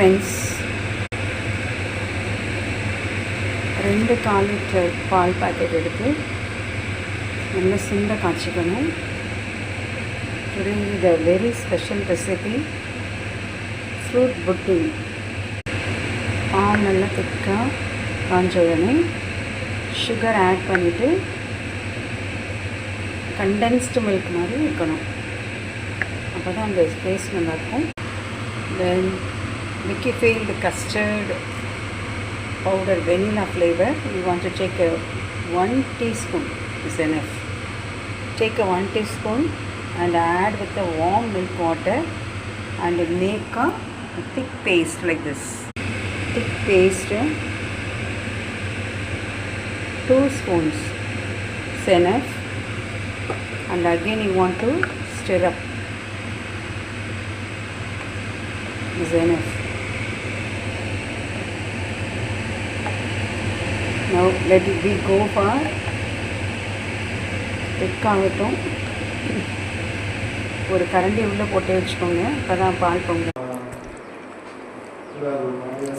Friends, 2 1/4 litre பால் packet எடுத்து நல்ல சுண்ட காய்ச்சிக்கணும். Today the very special recipe fruit pudding. பால் நல்லா திக்காக காய்ஞ்ச உடனே சுகர் ஆட் பண்ணிவிட்டு கண்டென்ஸ்டு மில்க் மாதிரி இருக்கணும். அப்போ தான் அந்த டேஸ்ட் நல்லாயிருக்கும். Then Wickfield custard powder vanilla flavor, we want to take 1 teaspoon is enough. Take 1 teaspoon and add with the warm milk water and make a thick paste like this. Thick paste, 2 spoons is enough, and again you want to stir up. Is enough. Now let it be go for திக்காகட்டும். ஒரு கரண்டி உள்ளே போட்டு வச்சுக்கோங்க, அப்போ தான் பால் பொங்க.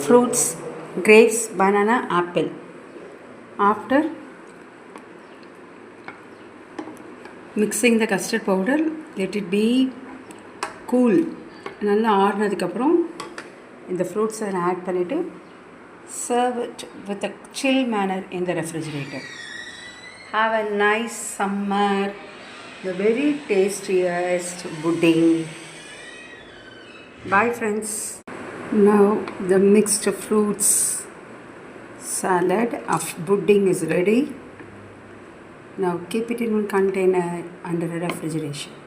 Fruits, grapes, banana, apple. After mixing the custard powder, let it be cool. நல்லா ஆறுனதுக்கப்புறம் இந்த ஃப்ரூட்ஸை ஆட் பண்ணிவிட்டு serve it with a chill manner in the refrigerator. Have a nice summer, the very tastiest pudding. Bye friends. Now the mixed fruits salad of pudding is ready. Now keep it in one container under the refrigeration.